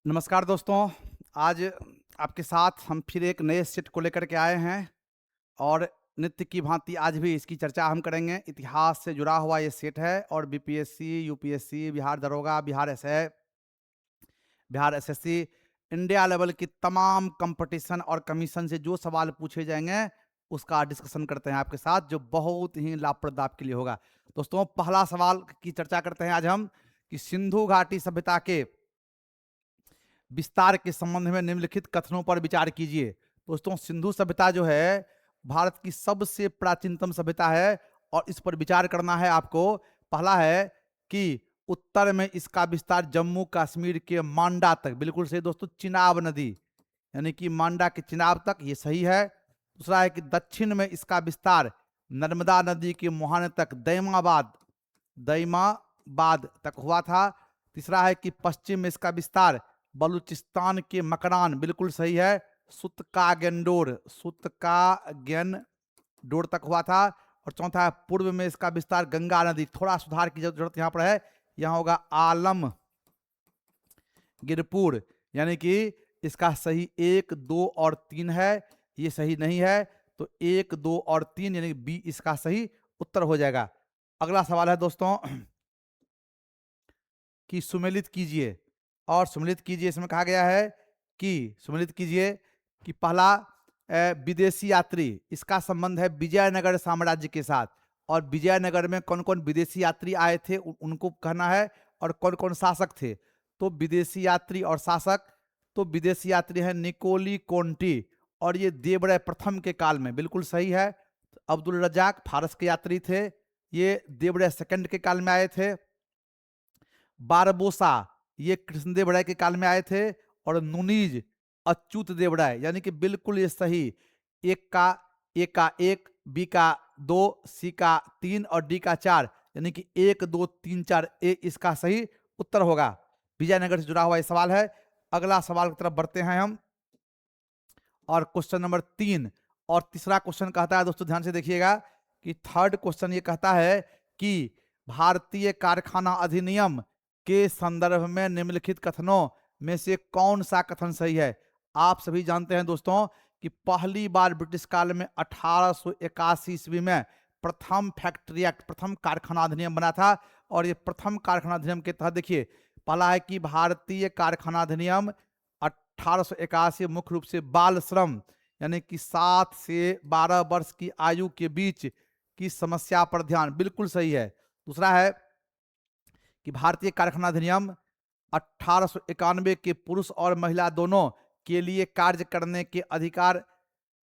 नमस्कार दोस्तों। आज आपके साथ हम फिर एक नए सेट को लेकर के आए हैं और नित्य की भांति आज भी इसकी चर्चा हम करेंगे। इतिहास से जुड़ा हुआ ये सेट है और बीपीएससी, यूपीएससी, बिहार दरोगा, बिहार एसएससी, इंडिया लेवल की तमाम कंपटीशन और कमीशन से जो सवाल पूछे जाएंगे उसका डिस्कशन करते हैं आपके साथ, जो बहुत ही लाभप्रद आपके लिए होगा। दोस्तों, पहला सवाल की चर्चा करते हैं आज हम कि सिंधु घाटी सभ्यता के विस्तार के संबंध में निम्नलिखित कथनों पर विचार कीजिए। दोस्तों, सिंधु सभ्यता जो है भारत की सबसे प्राचीनतम सभ्यता है और इस पर विचार करना है आपको। पहला है कि उत्तर में इसका विस्तार जम्मू कश्मीर के मांडा तक, बिल्कुल सही दोस्तों, चिनाब नदी यानी कि मांडा के चिनाब तक, ये सही है। दूसरा है कि दक्षिण में इसका विस्तार नर्मदा नदी के मुहाने तक दैमाबाद तक हुआ था। तीसरा है कि पश्चिम में इसका विस्तार बलूचिस्तान के मकरान, बिल्कुल सही है, सुतकागेंडोर तक हुआ था। और चौथा है पूर्व में इसका विस्तार गंगा नदी, थोड़ा सुधार की जरूरत यहां पर है, यहां होगा आलमगिरपुर, यानी कि इसका सही 1, 2 और 3 है, ये सही नहीं है, तो 1, 2 और 3 यानी बी इसका सही उत्तर हो जाएगा। अगला सवाल है दोस्तों कि सुमेलित कीजिए, और सुमेलित कीजिए इसमें कहा गया है कि सुमेलित कीजिए कि पहला विदेशी यात्री, इसका संबंध है विजयनगर साम्राज्य के साथ, और विजयनगर में कौन कौन विदेशी यात्री आए थे उनको कहना है, और कौन कौन शासक थे। तो विदेशी यात्री और शासक, तो विदेशी यात्री है निकोली कोंटी, और ये देवराय प्रथम के काल में, बिल्कुल सही है। अब्दुल रजाक फारस के यात्री थे, ये देवराय सेकंड के काल में आए थे। बारबोसा ये कृष्णदेव राय के काल में आए थे, और नुनीज अच्युत देव राय, यानी कि बिल्कुल ये सही, ए का 1, बी का 2, सी का 3 और डी का 4, यानी कि 1, 2, 3, 4 ए इसका सही उत्तर होगा। विजयनगर से जुड़ा हुआ ये सवाल है। अगला सवाल की तरफ बढ़ते हैं हम, और क्वेश्चन नंबर 3 और तीसरा क्वेश्चन कहता है, दोस्तों ध्यान से देखिएगा कि थर्ड क्वेश्चन ये कहता है कि भारतीय कारखाना अधिनियम के संदर्भ में निम्नलिखित कथनों में से कौन सा कथन सही है। आप सभी जानते हैं दोस्तों कि पहली बार ब्रिटिश काल में 1881 ईस्वी में प्रथम फैक्ट्री एक्ट, प्रथम कारखाना अधिनियम बना था, और ये प्रथम कारखाना अधिनियम के तहत देखिए, पहला है कि भारतीय कारखाना अधिनियम 1881 मुख्य रूप से बाल श्रम यानी कि 7 से 12 वर्ष की आयु के बीच की समस्या पर ध्यान, बिल्कुल सही है। दूसरा है कि भारतीय कारखाना अधिनियम 1891 के पुरुष और महिला दोनों के लिए कार्य करने के अधिकार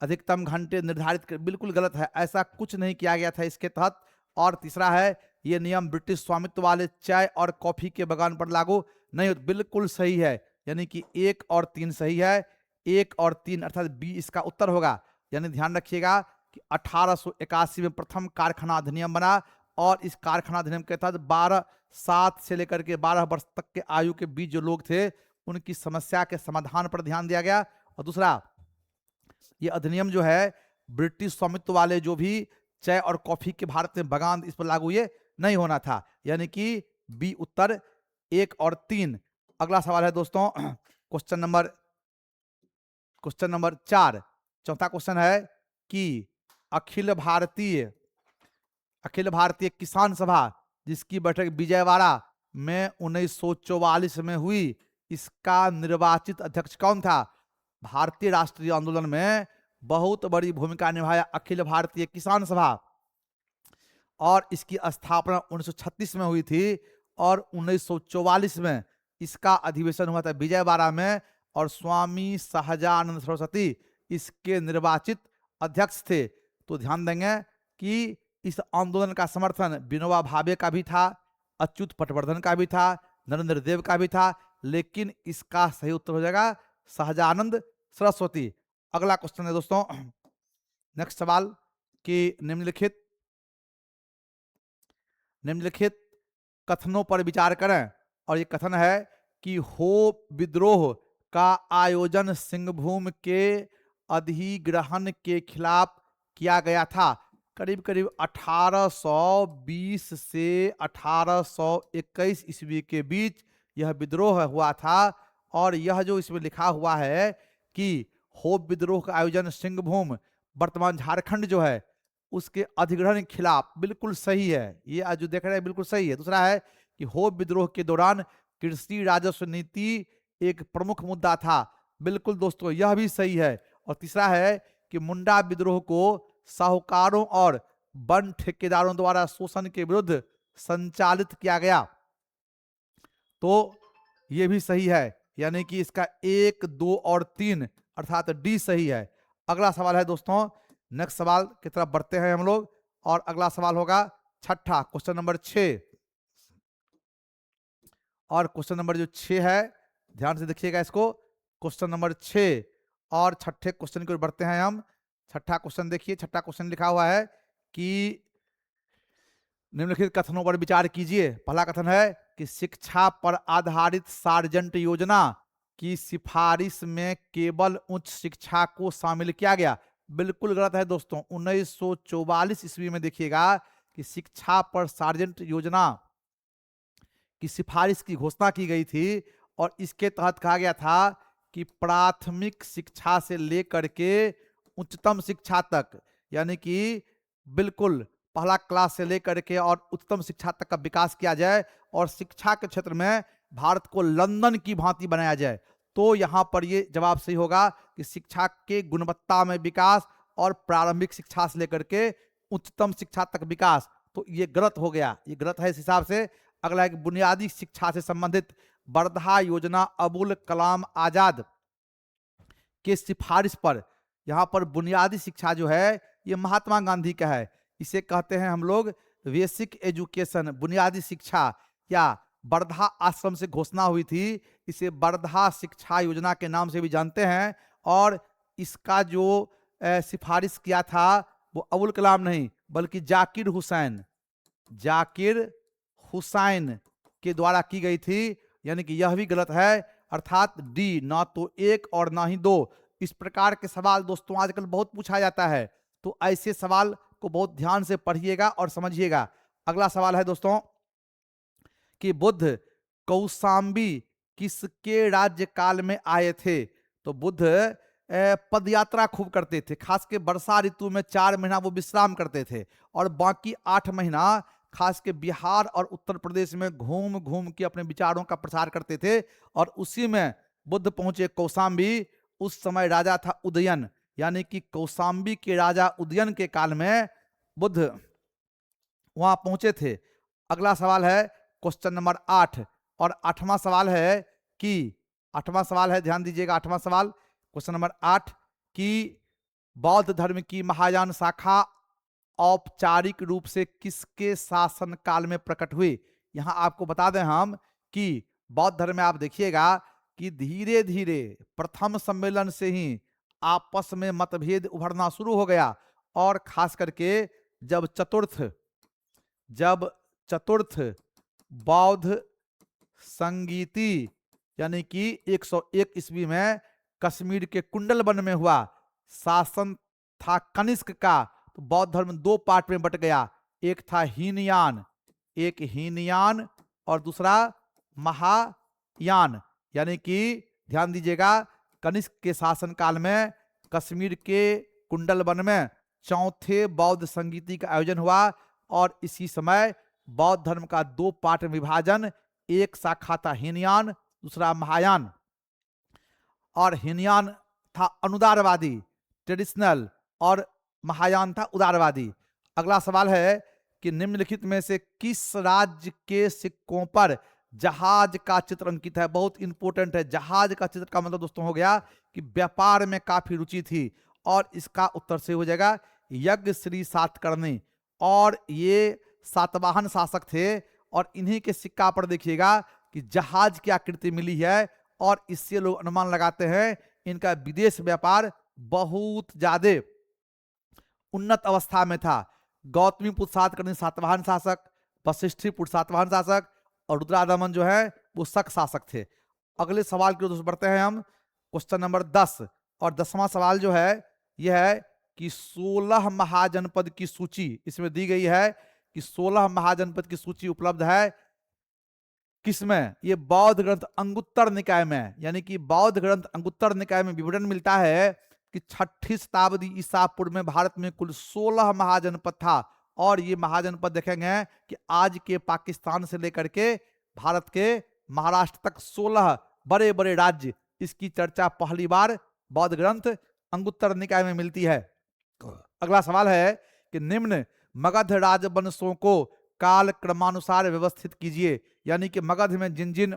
अधिकतम घंटे निर्धारित कर, बिल्कुल गलत है, ऐसा कुछ नहीं किया गया था इसके तहत। और तीसरा है ये नियम ब्रिटिश स्वामित्व वाले चाय और कॉफी के बगान पर लागू नहीं होता, बिल्कुल सही है, यानी कि 1 और 3 सही है, 1 और 3 अर्थात बी इसका उत्तर होगा। यानी ध्यान रखिएगा कि 1881 में प्रथम कारखाना अधिनियम बना, और इस कारखाना अधिनियम के तहत 7 से लेकर के 12 वर्ष तक के आयु के बीच जो लोग थे उनकी समस्या के समाधान पर ध्यान दिया गया। और दूसरा, ये अधिनियम जो है ब्रिटिश स्वामित्व वाले जो भी चाय और कॉफी के भारत में बगान, इस पर लागू ये नहीं होना था, यानी कि बी उत्तर 1 और 3। अगला सवाल है दोस्तों क्वेश्चन नंबर 4, चौथा क्वेश्चन है कि अखिल भारतीय किसान सभा जिसकी बैठक विजयवाड़ा में 1944 में हुई, इसका निर्वाचित अध्यक्ष कौन था। भारतीय राष्ट्रीय आंदोलन में बहुत बड़ी भूमिका निभाया अखिल भारतीय किसान सभा, और इसकी स्थापना 1936 में हुई थी, और 1944 में इसका अधिवेशन हुआ था विजयवाड़ा में, और स्वामी सहजानंद सरस्वती इसके निर्वाचित अध्यक्ष थे। तो ध्यान देंगे कि इस आंदोलन का समर्थन विनोबा भावे का भी था, अच्युत पटवर्धन का भी था, नरेंद्र देव का भी था, लेकिन इसका सही उत्तर हो जाएगा सहजानंद सरस्वती। अगला क्वेश्चन है दोस्तों, नेक्स्ट सवाल कि निम्नलिखित कथनों पर विचार करें, और ये कथन है कि हो विद्रोह का आयोजन सिंहभूम के अधिग्रहण के खिलाफ किया गया था। करीब करीब 1820 से 1821 ईस्वी के बीच यह विद्रोह हुआ था, और यह जो इसमें लिखा हुआ है कि होप विद्रोह का आयोजन सिंहभूम वर्तमान झारखंड जो है उसके अधिग्रहण के खिलाफ, बिल्कुल सही है, ये आज जो देख रहे हैं बिल्कुल सही है। दूसरा है कि होप विद्रोह के दौरान कृषि राजस्व नीति एक प्रमुख मुद्दा था, बिल्कुल दोस्तों यह भी सही है। और तीसरा है कि मुंडा विद्रोह को साहूकारों और वन ठेकेदारों द्वारा शोषण के विरुद्ध संचालित किया गया, तो ये भी सही है, यानी कि इसका 1, 2 और 3 अर्थात डी सही है। अगला सवाल है दोस्तों, नेक्स्ट सवाल की तरफ बढ़ते हैं हम लोग, और अगला सवाल होगा छठा, क्वेश्चन नंबर 6। और क्वेश्चन नंबर जो 6 है, ध्यान से देखिएगा इसको, क्वेश्चन नंबर 6 और छठे क्वेश्चन की ओर बढ़ते हैं हम। छठा क्वेश्चन देखिए, छठा क्वेश्चन लिखा हुआ है कि निम्नलिखित कथनों पर विचार कीजिए। पहला कथन है कि शिक्षा पर आधारित सार्जेंट योजना की सिफारिश में केवल उच्च शिक्षा को शामिल किया गया, बिल्कुल गलत है दोस्तों। 1944 ईस्वी में देखिएगा कि शिक्षा पर सार्जेंट योजना की सिफारिश की घोषणा की गई थी, और इसके तहत कहा गया था कि प्राथमिक शिक्षा से लेकर के उच्चतम शिक्षा तक, यानी कि बिल्कुल पहला क्लास से लेकर के और उच्चतम शिक्षा तक का विकास किया जाए, और शिक्षा के क्षेत्र में भारत को लंदन की भांति बनाया जाए। तो यहां पर ये जवाब सही होगा कि शिक्षा के गुणवत्ता में विकास और प्रारंभिक शिक्षा से लेकर के उच्चतम शिक्षा तक विकास, तो ये गलत हो गया, ये गलत है इस हिसाब से। अगला एक बुनियादी शिक्षा से संबंधित वर्धा योजना अबुल कलाम आजाद के सिफारिश पर, यहां पर बुनियादी शिक्षा जो है ये महात्मा गांधी का है, इसे कहते हैं हम लोग बेसिक एजुकेशन, बुनियादी शिक्षा, या वर्धा आश्रम से घोषणा हुई थी, इसे वर्धा शिक्षा योजना के नाम से भी जानते हैं। और इसका जो सिफारिश किया था वो अबुल कलाम नहीं बल्कि जाकिर हुसैन के द्वारा की गई थी, यानी कि यह भी गलत है, अर्थात डी, ना तो 1 और ना ही 2। इस प्रकार के सवाल दोस्तों आजकल बहुत पूछा जाता है, तो ऐसे सवाल को बहुत ध्यान से पढ़िएगा और समझिएगा। अगला सवाल है दोस्तों कि बुद्ध कौशाम्बी किसके राज्यकाल में आए थे? तो बुद्ध पदयात्रा खूब करते थे, खास के वर्षा ऋतु में 4 महीना वो विश्राम करते थे, और बाकी 8 महीना खास के बिहार और उत्तर प्रदेश में घूम घूम के अपने विचारों का प्रसार करते थे। और उसी में बुद्ध पहुंचे कौशाम्बी, उस समय राजा था उदयन, यानी कि कौशाम्बी के राजा उदयन के काल में बुद्ध वहां पहुंचे थे। अगला सवाल है क्वेश्चन नंबर 8, और 8वां सवाल है कि 8वां सवाल है, ध्यान दीजिएगा, 8वां सवाल क्वेश्चन नंबर 8 कि बौद्ध धर्म की महायान शाखा औपचारिक रूप से किसके शासन काल में प्रकट हुई? यहां आपको बता दें हम कि बौद्ध धर्म में आप देखिएगा कि धीरे धीरे प्रथम सम्मेलन से ही आपस में मतभेद उभरना शुरू हो गया, और खास करके जब चतुर्थ बौद्ध संगीति यानी कि 101 ईस्वी में कश्मीर के कुंडल वन में हुआ शासन था कनिष्क का, तो बौद्ध धर्म 2 पार्ट में बट गया, एक था हीनयान और दूसरा महायान, यानी कि ध्यान दीजिएगा कनिष्क के शासन काल में कश्मीर के कुंडल वन में चौथे बौद्ध संगीति का आयोजन हुआ, और इसी समय बौद्ध धर्म का 2 पार्ट में विभाजन, एक शाखा था हीनयान, दूसरा महायान। और हीनयान था अनुदारवादी ट्रेडिशनल, और महायान था उदारवादी। अगला सवाल है कि निम्नलिखित में से किस राज्य के सिक्कों पर जहाज का चित्र अंकित है? बहुत इंपॉर्टेंट है, जहाज का चित्र का मतलब दोस्तों हो गया कि व्यापार में काफी रुचि थी, और इसका उत्तर से हो जाएगा यज्ञ श्री सातकर्णी, और ये सातवाहन शासक थे, और इन्हीं के सिक्का पर देखिएगा कि जहाज की आकृति मिली है, और इससे लोग अनुमान लगाते हैं इनका विदेश व्यापार बहुत ज्यादा उन्नत अवस्था में था। गौतमी पुत्र सातकर्णी सातवाहन शासक, वशिष्ठी पुत्र सातवाहन शासक, और रुद्रादमन जो है वो शक शासक थे। अगले सवाल की ओर बढ़ते हैं हम, क्वेश्चन नंबर 10, और 10वां सवाल जो है यह है कि 16 महाजनपद की सूची इसमें दी गई है कि 16 महाजनपद की सूची उपलब्ध है, किसमें? ये बौद्ध ग्रंथ अंगुत्तर निकाय में, यानी कि बौद्ध ग्रंथ अंगुत्तर निकाय में विवरण मिलता है कि 6ठी शताब्दी ईसा पूर्व में भारत में कुल 16 महाजनपद था। और ये महाजनपद देखेंगे कि आज के पाकिस्तान से लेकर के भारत के महाराष्ट्र तक 16 बड़े बड़े राज्य, इसकी चर्चा पहली बार बौद्ध ग्रंथ अंगुत्तर निकाय में मिलती है। अगला सवाल है कि निम्न मगध राजवंशों को काल क्रमानुसार व्यवस्थित कीजिए, यानी कि मगध में जिन जिन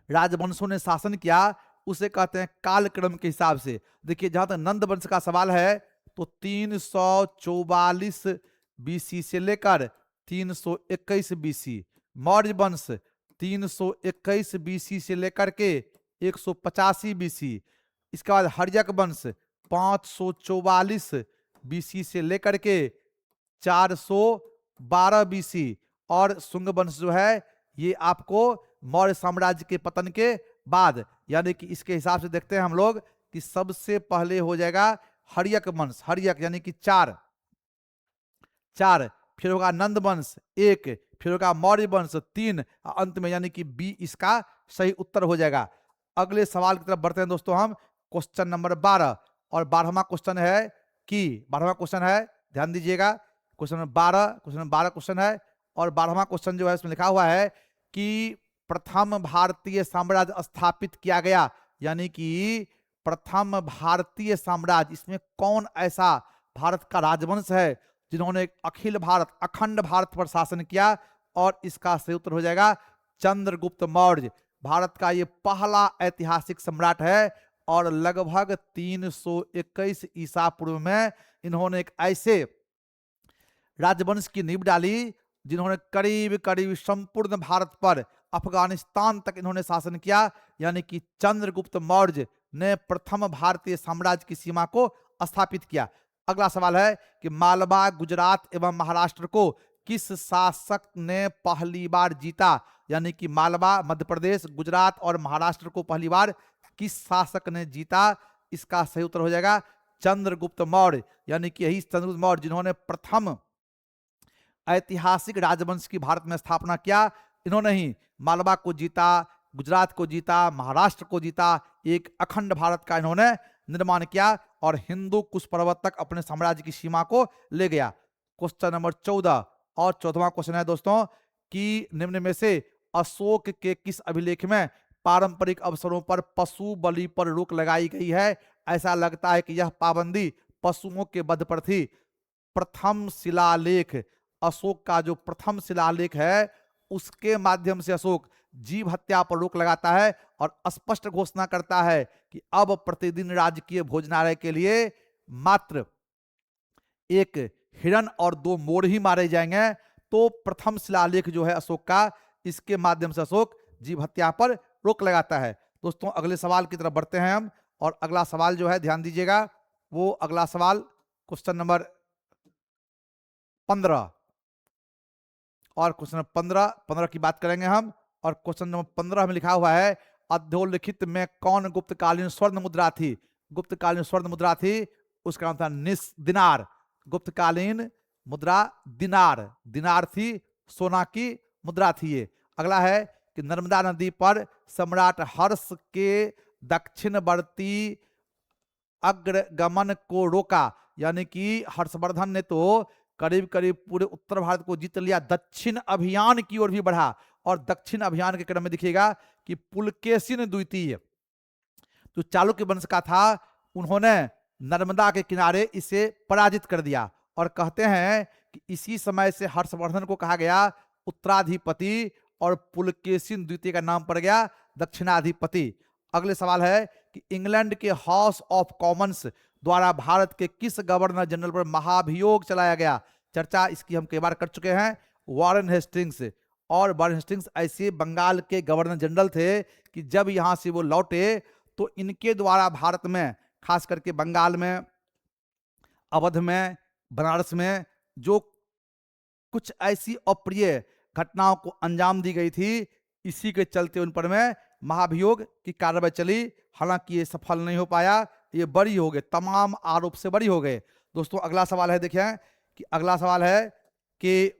राजवंशों ने शासन किया उसे कहते हैं कालक्रम के हिसाब से। देखिए, जहां तक नंद वंश का सवाल है तो 344 बीसी से लेकर 321 बीसी, मौर्य वंश 321 बीसी से लेकर के 185 बीसी, इसके बाद हर्यक वंश 544 बीसी से लेकर के 412 बीसी, और शुंग वंश जो है ये आपको मौर्य साम्राज्य के पतन के बाद, यानी कि इसके हिसाब से देखते हैं हम लोग कि सबसे पहले हो जाएगा हर्यक वंश, हर्यक यानी कि 4, फिर होगा नंद वंश 1, फिर होगा मौर्य वंश 3, अंत में यानी कि बी इसका सही उत्तर हो जाएगा। अगले सवाल की तरफ बढ़ते हैं दोस्तों हम, क्वेश्चन नंबर 12, और 12वां क्वेश्चन है कि 12वां क्वेश्चन है, ध्यान दीजिएगा, क्वेश्चन नंबर 12 क्वेश्चन है, और 12वां क्वेश्चन जो है इसमें लिखा हुआ है कि प्रथम भारतीय साम्राज्य स्थापित किया गया, यानी कि प्रथम भारतीय साम्राज्य, इसमें कौन ऐसा भारत का राजवंश है जिन्होंने अखिल भारत, अखंड भारत पर शासन किया, और इसका सही उत्तर हो जाएगा चंद्रगुप्त मौर्य। भारत का ये पहला ऐतिहासिक सम्राट है, और लगभग 321 ईसा पूर्व में इन्होंने एक ऐसे राजवंश की नींव डाली जिन्होंने करीब करीब संपूर्ण भारत पर, अफगानिस्तान तक इन्होंने शासन किया, यानी कि चंद्रगुप्त मौर्य ने प्रथम भारतीय साम्राज्य की सीमा को स्थापित किया। अगला सवाल है कि मालवा, गुजरात एवं महाराष्ट्र को किस शासक ने पहली बार जीता, यानी कि मालवा, मध्य प्रदेश, गुजरात और महाराष्ट्र को पहली बार किस शासक ने जीता, इसका सही उत्तर हो जाएगा चंद्रगुप्त मौर्य, यानी कि यही चंद्रगुप्त मौर्य जिन्होंने प्रथम ऐतिहासिक राजवंश की भारत में स्थापना किया। इन्होंने ही मालवा को जीता, गुजरात को जीता, महाराष्ट्र को जीता, एक अखंड भारत का इन्होंने निर्माण किया, और हिंदू कुश पर्वत तक अपने साम्राज्य की सीमा को ले गया। क्वेश्चन नंबर 14, और 14वां क्वेश्चन है दोस्तों कि निम्न में से अशोक के किस अभिलेख में पारंपरिक अवसरों पर पशु बलि पर रोक लगाई गई है? ऐसा लगता है कि यह पाबंदी पशुओं के वध पर थी। प्रथम शिलालेख, अशोक का जो प्रथम शिलालेख है उसके माध्यम से अशोक जीव हत्या पर रोक लगाता है, और स्पष्ट घोषणा करता है कि अब प्रतिदिन राजकीय भोजनालय के लिए मात्र एक हिरण और 2 मोर ही मारे जाएंगे। तो प्रथम शिलालेख जो है अशोक का, इसके माध्यम से अशोक जीव हत्या पर रोक लगाता है। दोस्तों, अगले सवाल की तरफ बढ़ते हैं हम, और अगला सवाल जो है ध्यान दीजिएगा, वो अगला सवाल क्वेश्चन नंबर 15, और क्वेश्चन नंबर 15 की बात करेंगे हम, और क्वेश्चन नंबर 15 में लिखा हुआ है अधोलिखित में कौन गुप्तकालीन स्वर्ण मुद्रा थी? गुप्तकालीन स्वर्ण मुद्रा थी, उसका नाम था दिनार। गुप्तकालीन मुद्रा दिनार, दिनार थी, सोना की मुद्रा थी ये। अगला है कि नर्मदा नदी पर सम्राट हर्ष के दक्षिणवर्ती अग्रगमन को रोका, यानी कि हर्षवर्धन ने तो करीब करीब पूरे उत्तर भारत को जीत लिया, दक्षिण अभियान की ओर भी बढ़ा, और दक्षिण अभियान के क्रम में दिखेगा कि पुलकेशिन द्वितीय जो चालुक्य वंश का था, उन्होंने नर्मदा के किनारे इसे पराजित कर दिया, और कहते हैं कि इसी समय से हर्षवर्धन को कहा गया उत्तराधिपति, और पुलकेशिन द्वितीय का नाम पड़ गया दक्षिणाधिपति। अगले सवाल है कि इंग्लैंड के हाउस ऑफ कॉमन्स द्वारा भारत के किस गवर्नर जनरल पर महाभियोग चलाया गया? चर्चा इसकी हम कई बार कर चुके हैं, वॉरेन हेस्टिंग्स। और वॉरेन हेस्टिंग्स ऐसे बंगाल के गवर्नर जनरल थे कि जब यहां से वो लौटे तो इनके द्वारा भारत में, खास करके बंगाल में, अवध में, बनारस में जो कुछ ऐसी अप्रिय घटनाओं को अंजाम दी गई थी, इसी के चलते उन पर में महाभियोग की कार्रवाई चली। हालांकि ये सफल नहीं हो पाया, ये बरी हो गए, तमाम आरोप से बरी हो गए। दोस्तों, अगला सवाल है, देखिए कि अगला सवाल है कि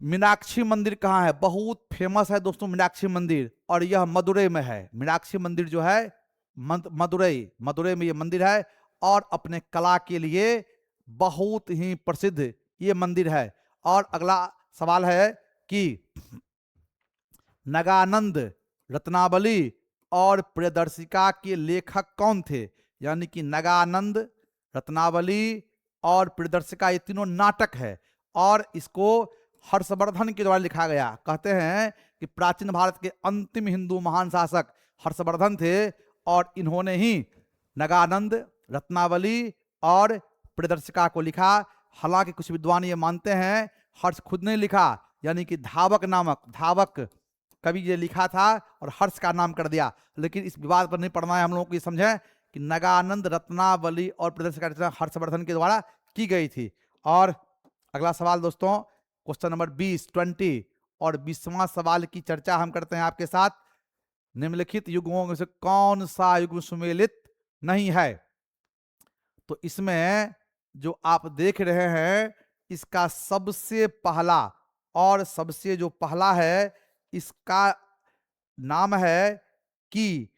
मीनाक्षी मंदिर कहाँ है? बहुत फेमस है दोस्तों मीनाक्षी मंदिर, और यह मदुरई में है। मीनाक्षी मंदिर जो है मदुरई में ये मंदिर है, और अपने कला के लिए बहुत ही प्रसिद्ध ये मंदिर है। और अगला सवाल है कि नगानंद, रत्नावली और प्रियदर्शिका के लेखक कौन थे? यानी कि नगानंद, रत्नावली और प्रियदर्शिका ये तीनों नाटक है, और इसको हर्षवर्धन के द्वारा लिखा गया। कहते हैं कि प्राचीन भारत के अंतिम हिंदू महान शासक हर्षवर्धन थे, और इन्होंने ही नगानंद, रत्नावली और प्रियदर्शिका को लिखा। हालांकि कुछ विद्वान ये मानते हैं हर्ष खुद ने लिखा, यानी कि धावक कवि ये लिखा था और हर्ष का नाम कर दिया। लेकिन इस विवाद पर नहीं पड़ना है हम लोगों को, ये समझें कि नगानंद, रत्नावली और प्रियदर्शिका की रचना हर्षवर्धन के द्वारा की गई थी। और अगला सवाल दोस्तों, क्वेश्चन नंबर 20 और 20वां सवाल की चर्चा हम करते हैं आपके साथ। निम्नलिखित युग्मों में से कौन सा युग्म सुमेलित नहीं है? तो इसमें जो आप देख रहे हैं, इसका सबसे पहला और सबसे जो पहला है, इसका नाम है कि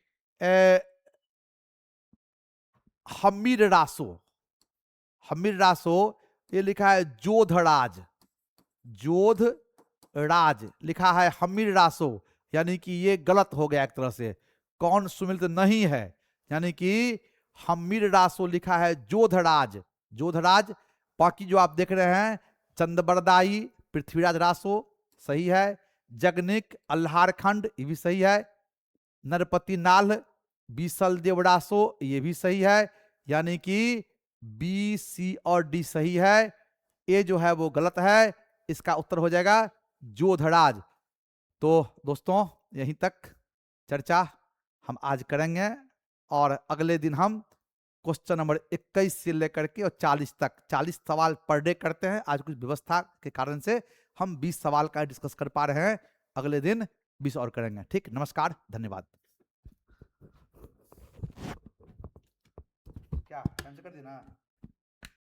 हम्मीर रासो। ये लिखा है जोधराज लिखा है हम्मीर रासो, यानी कि ये गलत हो गया एक तरह से। कौन सुमिलित नहीं है? यानी कि हम्मीर रासो लिखा है जोधराज। बाकी जो आप देख रहे हैं, चंदबरदाई, पृथ्वीराज रासो सही है, जगनिक, अल्हारखंड ये भी सही है, नरपति नाल, बीसल देव रासो ये भी सही है, यानी कि बी, सी और डी सही है। ए जो है वो गलत है, इसका उत्तर हो जाएगा जोधराज। तो दोस्तों यहीं तक चर्चा हम आज करेंगे, और अगले दिन हम क्वेश्चन नंबर 21 से लेकर के और 40 तक 40 सवाल पर डे करते हैं। आज कुछ व्यवस्था के कारण से हम 20 सवाल का डिस्कस कर पा रहे हैं, अगले दिन 20 और करेंगे। ठीक, नमस्कार, धन्यवाद। क्या कैंसिल कर देना?